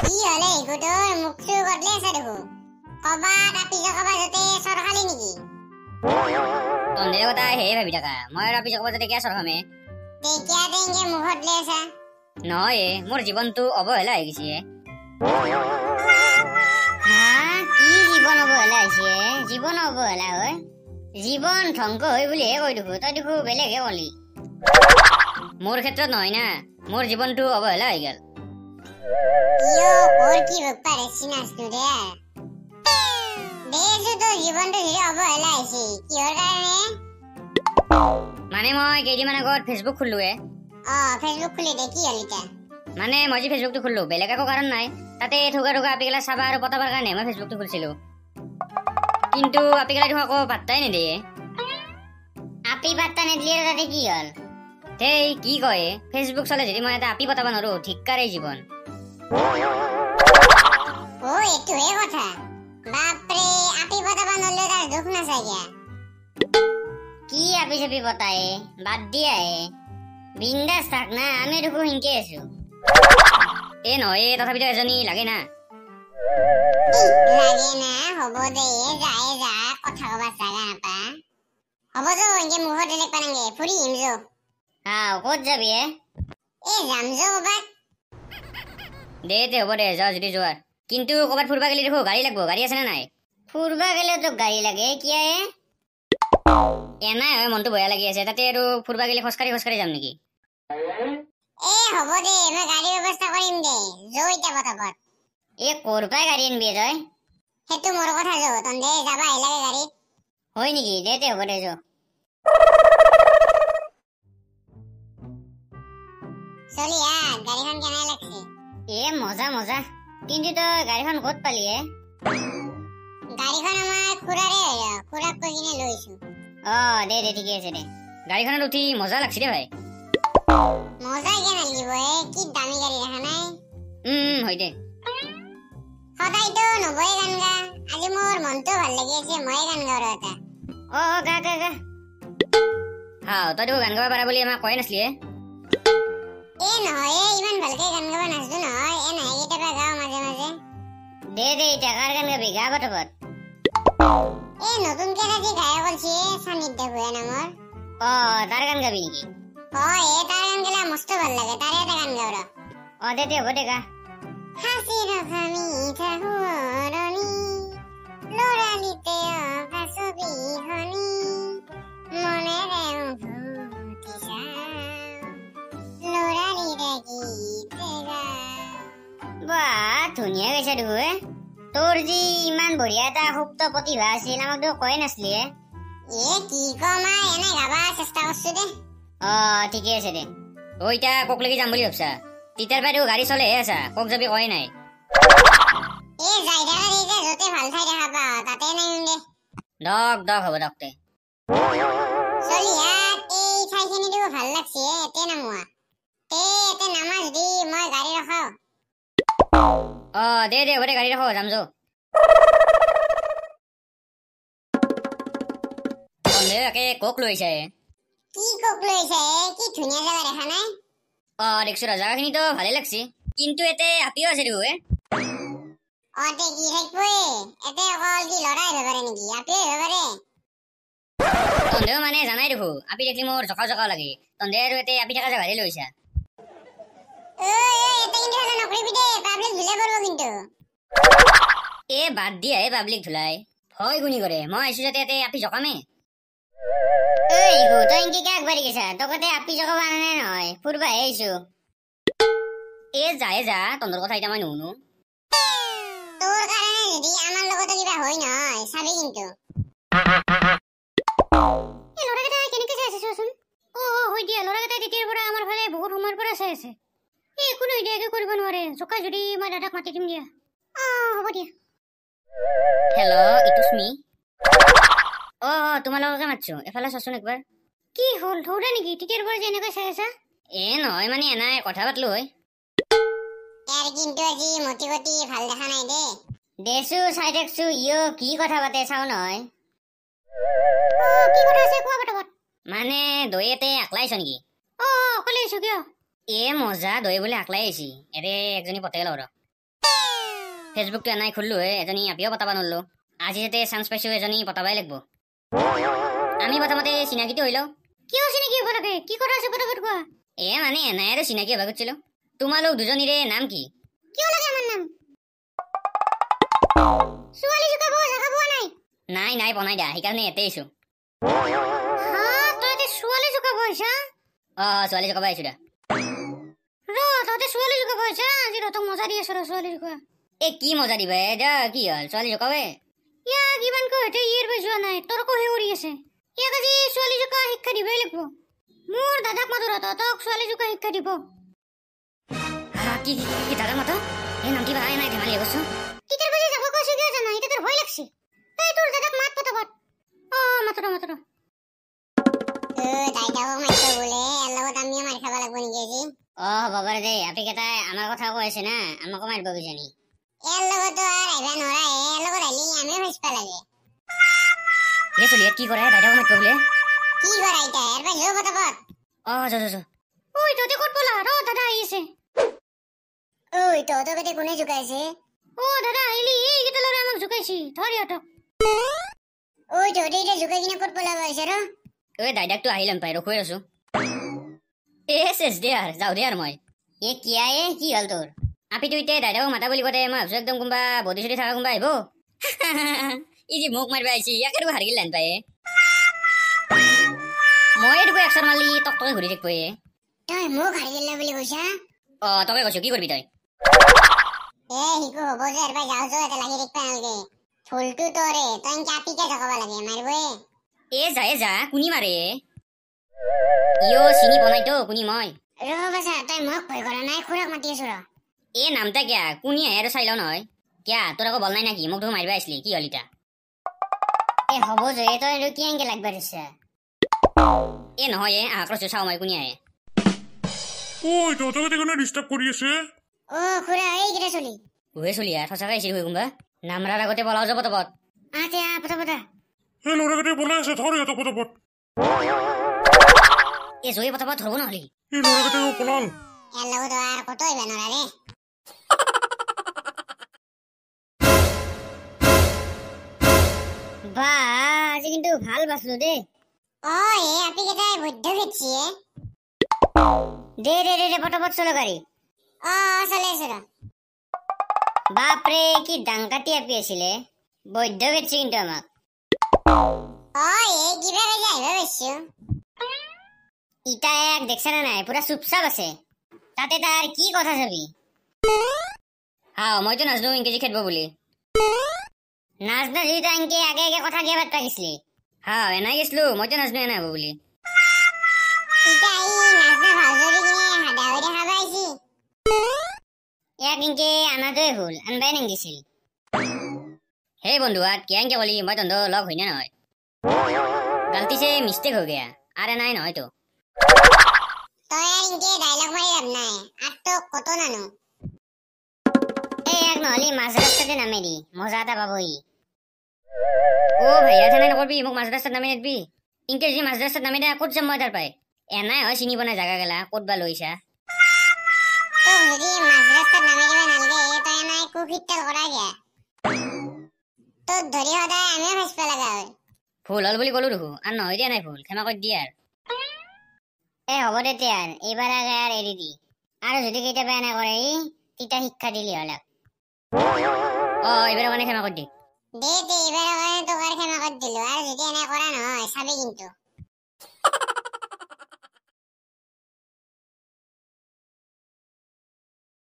কি হলে গুটোর মুখটো বদলে আছে দেখো কবাত আপি জকাবা জতে সরখালি নেকি তন্দের কথা হে ভাবি থাকা মই আপি জকাবা জতে কিয়া সরখামে দেখিয়া দেঙ্গে মুখত লেছা নহয় মোর জীবনটো অবহেলা হৈ গিছে হ্যাঁ কি জীবন অবহেলা হৈছে জীবন অবহেলা হয় জীবন ধ্বংস হয় বুলি হে কৈ দেখো তই দেখো বেলেগে কলি মোর ক্ষেত্ৰত নহয় না মোর জীবনটো অবহেলা হৈ গেল ইয়ো ওর কি ব্যাপার সিনাস রে দেশো তো জীবনটো ধীরে অবহেলা হইছে কিহৰ কাৰণে মানে মই কেইদিনমান আগত ফেসবুক খুললোৱে ফেসবুক খুলি দেখি হলিতা মানে মই যে ফেসবুকটো খুললো বেলেগ একো কাৰণ নাই তাতে ঠুকা ঠুকা আপিগেলা চাবা আৰু পতাবৰ কাৰণে মই ফেসবুকটো খুলিছিলো কিন্তু আপিগেলা দেখো আকৌ পাত্তাই নিদিয়ে আপি পাত্তা নিদিলে তাতে কি হল সেই কি কয় ফেসবুক চলে যদি মই এটা আপি পতাব নোৱাৰো ঠিককাৰে জীৱন ও এটোহে কথা বাপরে আপি পতাবা নলে তার দুখ না চাইয়া কি আপি চাপি পতাই বাদ দিয়া বিন্দাস থাক না আমি দেখো হিংকে আছো নহয় তথাপিতো এজনী লাগে না হব দে যায় যা কথা কবা জাগা নাপা হব যো ইনকে মুখত দিলে পানাঙ্গে ফুরি হিমজো ক'ত যাবি যাম যো বাক দে হ'ব দে যা যদি যোৱাৰ কিন্তু ক'বাত ফুৰবা গেলি দেখো গাড়ী লাগব গাড়ী আছে না নাই ফুৰবা গেলে তো গাড়ী লাগে কিয়া এনাই হয় মনটো বেয়া লাগি আছে তাতে আৰু ফুৰবা গেলি খোজকাঢ়ি যাম নেকি হব দে মই গাড়ী ব্যৱস্থা কৰিম দে যো ইটা পতাপত কৰপাই গাড়ী আনবি তই সেইটো মোৰ কথা যো তন্দে যাবা আহিলাগে গাড়ীত হয় নেকি দে হ'ব দে যো চলি গাড়ীখন কেনে লাগছে মজা মজা কিন্তু তই গাড়ীখন ক'ত পালি গাড়ীখন আমাৰ খুৰাৰে খুৰাক কৈ কিনে লৈছো দে ঠিকে আছে দে গাড়ীখনত উঠি মজা লাগছে দে ভাই মজা কেনে লাগিব কি দামী গাড়ী দেখা নাই হয় দে সদায়তো নবয়ে গান গা আজি মোৰ মনটো ভাল লাগি আছে মই গান গাওঁ এটা গা তই দেখো গান গাব পাৰা বুলি আমাক কয় নাছিলি নহয় ইমান ভালকে গান গাব নাজনো নহয় নাহে কেতিয়াবা গাওঁ মাজে মাজে দে এতিয়া কাৰ গান গাবি গা পটাপট নতুনকে আজি গায়ক অলছি সানিধ্য ভূঞা নামৰ তাৰ গান গাবি নেকি তাৰ গান গেলা মস্ত ভাল লাগে তাৰে এটা গান গাওঁ দে হ'ব দে গা হাসি রখা মিঠা হুঁরনি লড়ালিতে অকা ছবি হনি মনে রেও ভূতি লড়ালি গীতে বাহ ধুনীয়া গাইছা দেখো তোৰ যি ইমান বঢ়িয়া এটা সুপ্ত প্ৰতিভা আছিল আমাক দেখো কয় নাছিলি কি কমা এনে গাবা চেষ্টা কৰছো দে ঠিকে আছে দে এতিয়া কক লাগি যাম বুলি ভাবছা তিতাৰ পৰা দেখো গাড়ী চলেহে আছা কক যাবি কয় নাই যাই দেখা দে যতে ভাল ঠাই দেখা পা তাতে নামিম দে দক হ'ব দক তে চলি এই ঠাইখিনি দেখো ভাল লাগছে এতে নামোৱা এতে নামা যদি মই গাড়ী ৰখাও দে হ'ব দে গাড়ী ৰখাও যাম যো একে কক লৈছে কি কক লৈছে কি ধুনীয়া জাগা দেখা নাই দেখছো জাগাখিনিতো ভালে লাগছে কিন্তু এতে আপিও আছে দেখো তে কি থাকবো এতে অকল কি লৰাই আহিব পাৰে নেকি আপিও আহিব পাৰে তন্দেও মানে জানাই দেখো আপি দেখলি মোৰ জকা লাগে তন্দে আৰু এতে আপি থকা জাগাতে লৈছা এতে কিন্তু এটা নকৰিবি দে পাব্লিক ধুলে পৰব কিন্তু বাদ দিয়া পাব্লিক ধুলাই ভয় গুনি কৰে মই আহিছো যাতে এতে আপি জকামে তই ইনকে কি আগবাঢ়ি গৈছা তকতে আপি জকাব আনে নহয় ফুৰবাহে আহিছো যায় যা তন্দৰ কথা এতিয়া মই নুশুনো তোৰ কাৰণে যদি আমাৰ লগতো কিবা হয় নহয় চাবি কিন্তু ল'ৰাকেইটা কেনেকে চাই আছে চোৱাচোন হয় দিয়া ল'ৰাকেইটা তেতিয়াৰ পৰা আমাৰ ফালে বহুত সময়ৰ পৰা চাই আছে একো নহয় দিয়া একো কৰিব নোৱাৰে জকা যদি মই দাদাক মাতি দিম দিয়া হ'ব দিয়া হেল্ল' ইটুছ মি তোমালোকে মাতছো এফালে চাচোন একবাৰ কি হ'ল ধৌৰা নেকি তেতিয়াৰ পৰা যে এনেকৈ চাই আছা নহয় মানে এনাই কথা পাতলো হয় কিন্তু আজি মতি গতি ভাল দেখা নাই দেছো চাই দেখছো কি কথা পাতে চাও নহয় কি কথা আছে কোৱা পটাপট মানে দৈ এতে আকলাইছ নেকি অকলে আহিছো কিয় মজা দৈ বোলে আকলাই আহিছি এৰে একজনী পটেল আৰু ফেচবুকটো এনাই খুললো এজনী আপিও পতাব নৰলো আজি যেতে চান্স পাইছো এজনী পতাবাই লাগব আমি প্ৰথমতে চিনাকিটো হইলো কিয় চিনাকি হ'ব লাগে কি কথা আছে পটাপট কোৱা মানে এনাই আৰু চিনাকি হ'ব গৈছিল তোমালোক দুজনীৰে নাম কি কিয় লাগে আমাৰ নাম ছোৱালী জুকাব জাগা পোৱা নাই নাই বনাই দিয়া সেইকাৰণে এতে আহিছো হা তই ছোৱালী জুকাব আহিছা ছোৱালী জকাব আহিছো দা তই ছোৱালী জুকাব আহিছা আজি তক মজা দি আছো ছোৱালী জুকা কি মজা দিবা যা কি হল ছোৱালী জকাবে ইয়াক ইমান কহতে ইয়েৰ বাই যোৱা নাই তোৰ কহে উৰি আছে ইয়াক আজি ছোৱালী জুকা শিক্ষা দিবই লাগিব মোৰ দাদাক মাতো তক ছোৱালী জুকা শিক্ষা দিব কি দাদা মাতো এই নাম কিবা নাই ধেমালি কৈছো কিতাৰ বাজি যাব কৈছে কিয় জানা এটা তোৰ ভয় লাগছে এই তোৰ দাদাক মাত পতাবত মাতো দাইদাও মাইছো বোলে লগত আমিও মাৰ খাব লাগব নেকি আজি বাবাৰে দে আপি কেটাই আমাৰ কথা কৈ আছে না আমাকো মাৰিব বিজানি লগতো আৰ আইবা নৰা লগত আইলি আমিও ভাইসপা লাগে চলি কি কৰে দাইদাও মাৰিব বোলে কি করাইতা এর ভাই যো পতাপত যো ওই তোতে কত বলা দাদা আইছে ওই তো কেতে কোনে জুকাইছে দাদা আইলি এই কেতে লরে আমাক জুকাইছি ধরি অটো ওই তো এটা জুকাই কিনে কত বলা বাইছে ৰ দাইদাকটো আহিলাম পাই ৰখুৱাই আছো চেচ দে আৰু যাওঁ দে আৰু মই কিয়া কি হল তোৰ আপিটো এতিয়া দাইদাক মাতা বুলি কতে মই ভাবছো একদম কোনোবা বডি চডি থকা কোনোবা আহিব ই যে মোক মাৰিব আহিছি ইয়াকে দেখো হাৰি গেলান পায়ে মই দেখো একশৰ মালি টকটকে ঘূৰি থাকিব তই মোক হাৰি গেলা বুলি কৈছা তকে কৈছো কি কৰিবি তই হিকু হব যে এর ভাই যাও এটা লাগি দেখবা নালগে ফুলটো তোরে তই চাপিকে জকাব লাগে মারবে যা কুনি মাৰে চিনি বনাই তো কুনি মই বাছা তই মোক ভয় কৰা নাই খুৰাক মাতি আছো ৰ নামটা কিয়া কুনি আহে আৰু চাই লওঁ নহয় কিয়া তোৰ আকৌ বল নাই নাকি মোক দেখোন মাৰিব আহিছিলি কি হল ইটা হব যে তই আৰু কি আনকে লাগবা দিছে নহয় আহাক ৰছো চাওঁ মই কুনি আহে তহঁতক কোনে ডিষ্টাৰ্ব কৰি আছে খুৰা এই কেটা চলি চলি সঁচাকৈ আহিছিল কোনোবা নামৰাৰ আগতে পলাও যাব তপত পতা এই ল'ৰাকেইটা বলাই আছে ধৰ ইহঁতক পতাপত জয়ে পতাপত ধৰব নহলি এই ল'ৰাকেইটাও পলাল এর লগত আর কত হইবা নরা রে আজি কিন্তু ভাল বাছলো দে আপনি কেটাই বৈধ্য গেছিয়ে দে পটাপট চলো গাড়ী চলে আছে ৰ বাপৰে কি ডাংকাটি আপি আছিলে বৈধ্য গেছি কিন্তু আমাক কিবা কাজে আহিবা পাইছো ইটা এক দেখছ না নাই পুৰা চুপচাপ আছে তাতে তাৰ কি কথা চাবি মইতো নাজনো ইংকেজি খেদব বুলি নাজনা যদি তাইকে আগে কথা কিয় বাৰ্তা গেছলি এনাই গেছলো মইতো নাজনো এনাই হব বুলি ইটা নাজনা ভাল যদি কিনে হাদা হৈ দেখা পাইছি ইয়াক ইনকে আনাটোৱে ভুল আনবাই নাংগিছিল হে বন্ধুহাত কিয় ইনকে কলি মই তহঁত লগ হৈ না নহয় গলতি সে মিস্টেক হৈ গয়া আরে নাই নহয় তো তই আর ইনকে ডায়লগ মারি লাভ নাই আর তো কত নানো এক নহলি মাঝ রাস্তাতে নামে দি মজা এটা পাবই ভাইয়া থানাই নকৰবি মোক মাঝ ৰাস্তাত নামে নিদবি ইনকে যদি মাঝ ৰাস্তাত নামে দে ক'ত যাম মই তাৰ পাই এনাই হয় চিনি বনাই জাগা গেলা ক'ত বা লৈছা তোক যদি মাঝ রাস্তাত নামে দিবা নালগে তই নাই কুকিটল করা গিয়া তোক ধরি সদায় আমিও ভাইসপা লাগা হয় ভুল হল বুলি কলো দেখো আর নহয় দিয়া নাই ভুল ক্ষমা কৰি দিয়া হ'ব দে তিয়াৰ এইবাৰ আগে আৰু এৰি দি আৰু যদি কেইটা বেয়া নাই কৰে তিতা শিক্ষা দিলি হলাক এইবাৰ মানে ক্ষমা কৰি দি দে এইবাৰ কাৰণে তোক আৰু ক্ষমা কৰি দিলো আৰু যদি এনে কৰা নহয় চাবি কিন্তু